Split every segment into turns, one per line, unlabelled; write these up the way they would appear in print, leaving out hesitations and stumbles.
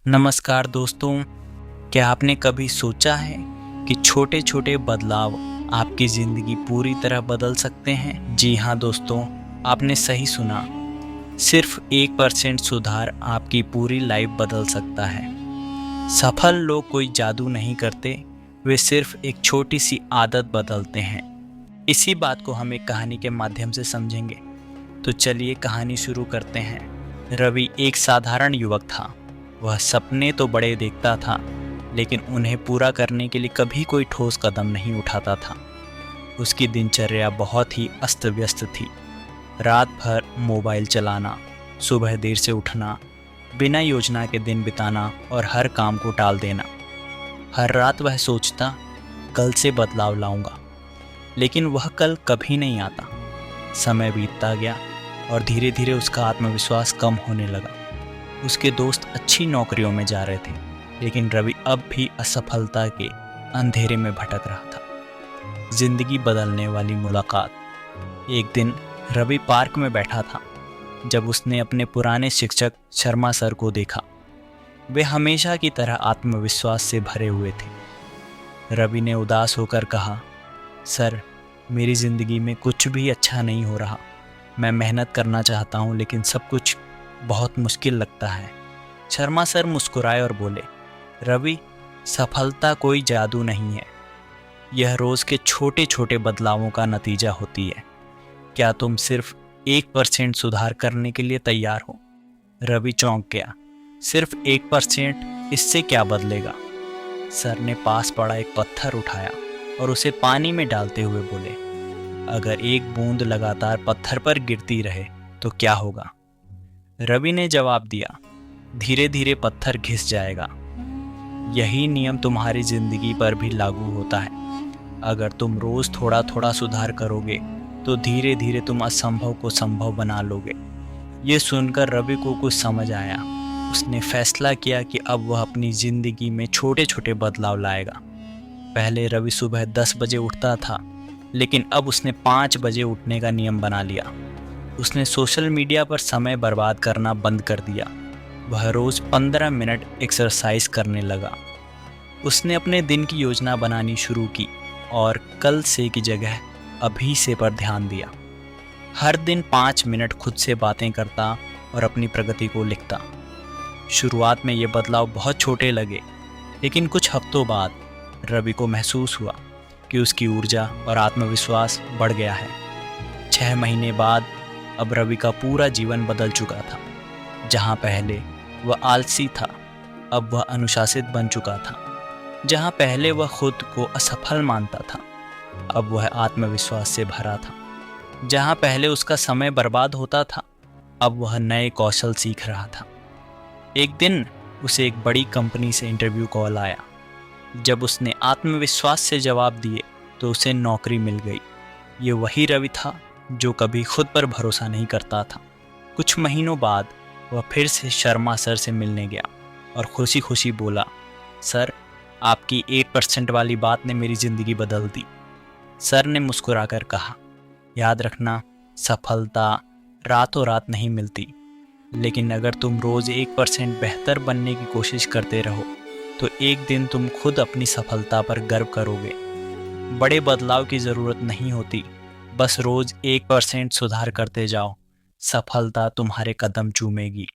नमस्कार दोस्तों, क्या आपने कभी सोचा है कि छोटे छोटे बदलाव आपकी ज़िंदगी पूरी तरह बदल सकते हैं? जी हाँ दोस्तों, आपने सही सुना। सिर्फ 1% सुधार आपकी पूरी लाइफ बदल सकता है। सफल लोग कोई जादू नहीं करते, वे सिर्फ एक छोटी सी आदत बदलते हैं। इसी बात को हम एक कहानी के माध्यम से समझेंगे। तो चलिए कहानी शुरू करते हैं। रवि एक साधारण युवक था। वह सपने तो बड़े देखता था, लेकिन उन्हें पूरा करने के लिए कभी कोई ठोस कदम नहीं उठाता था। उसकी दिनचर्या बहुत ही अस्त व्यस्त थी। रात भर मोबाइल चलाना, सुबह देर से उठना, बिना योजना के दिन बिताना और हर काम को टाल देना। हर रात वह सोचता, कल से बदलाव लाऊंगा, लेकिन वह कल कभी नहीं आता। समय बीतता गया और धीरे धीरे उसका आत्मविश्वास कम होने लगा। उसके दोस्त अच्छी नौकरियों में जा रहे थे, लेकिन रवि अब भी असफलता के अंधेरे में भटक रहा था। जिंदगी बदलने वाली मुलाकात। एक दिन रवि पार्क में बैठा था जब उसने अपने पुराने शिक्षक शर्मा सर को देखा। वे हमेशा की तरह आत्मविश्वास से भरे हुए थे। रवि ने उदास होकर कहा, सर, मेरी ज़िंदगी में कुछ भी अच्छा नहीं हो रहा। मैं मेहनत करना चाहता हूँ, लेकिन सब कुछ बहुत मुश्किल लगता है। शर्मा सर मुस्कुराए और बोले, रवि, सफलता कोई जादू नहीं है। यह रोज़ के छोटे छोटे बदलावों का नतीजा होती है। क्या तुम सिर्फ 1% सुधार करने के लिए तैयार हो? रवि चौंक गया। सिर्फ 1%, इससे क्या बदलेगा? सर ने पास पड़ा एक पत्थर उठाया और उसे पानी में डालते हुए बोले, अगर एक बूंद लगातार पत्थर पर गिरती रहे तो क्या होगा? रवि ने जवाब दिया, धीरे धीरे पत्थर घिस जाएगा। यही नियम तुम्हारी जिंदगी पर भी लागू होता है। अगर तुम रोज थोड़ा थोड़ा सुधार करोगे तो धीरे धीरे तुम असंभव को संभव बना लोगे। ये सुनकर रवि को कुछ समझ आया। उसने फैसला किया कि अब वह अपनी जिंदगी में छोटे छोटे बदलाव लाएगा। पहले रवि सुबह 10 बजे उठता था, लेकिन अब उसने 5 बजे उठने का नियम बना लिया। उसने सोशल मीडिया पर समय बर्बाद करना बंद कर दिया। वह रोज़ 15 मिनट एक्सरसाइज करने लगा। उसने अपने दिन की योजना बनानी शुरू की और कल से की जगह अभी से पर ध्यान दिया। हर दिन 5 मिनट खुद से बातें करता और अपनी प्रगति को लिखता। शुरुआत में ये बदलाव बहुत छोटे लगे, लेकिन कुछ हफ्तों बाद रवि को महसूस हुआ कि उसकी ऊर्जा और आत्मविश्वास बढ़ गया है। 6 महीने बाद अब रवि का पूरा जीवन बदल चुका था। जहाँ पहले वह आलसी था, अब वह अनुशासित बन चुका था। जहाँ पहले वह खुद को असफल मानता था, अब वह आत्मविश्वास से भरा था। जहाँ पहले उसका समय बर्बाद होता था, अब वह नए कौशल सीख रहा था। एक दिन उसे एक बड़ी कंपनी से इंटरव्यू कॉल आया। जब उसने आत्मविश्वास से जवाब दिए तो उसे नौकरी मिल गई। ये वही रवि था जो कभी खुद पर भरोसा नहीं करता था। कुछ महीनों बाद वह फिर से शर्मा सर से मिलने गया और खुशी खुशी बोला, सर, आपकी 8% वाली बात ने मेरी ज़िंदगी बदल दी। सर ने मुस्कुराकर कहा, याद रखना, सफलता रातों रात नहीं मिलती, लेकिन अगर तुम रोज़ 1% बेहतर बनने की कोशिश करते रहो तो एक दिन तुम खुद अपनी सफलता पर गर्व करोगे। बड़े बदलाव की ज़रूरत नहीं होती, बस रोज़ 1% सुधार करते जाओ। सफलता तुम्हारे कदम चूमेगी।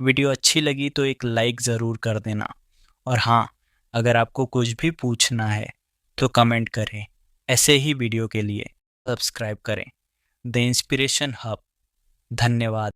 वीडियो अच्छी लगी तो एक लाइक ज़रूर कर देना। और हाँ, अगर आपको कुछ भी पूछना है तो कमेंट करें। ऐसे ही वीडियो के लिए सब्सक्राइब करें द इंस्पिरेशन हब। धन्यवाद।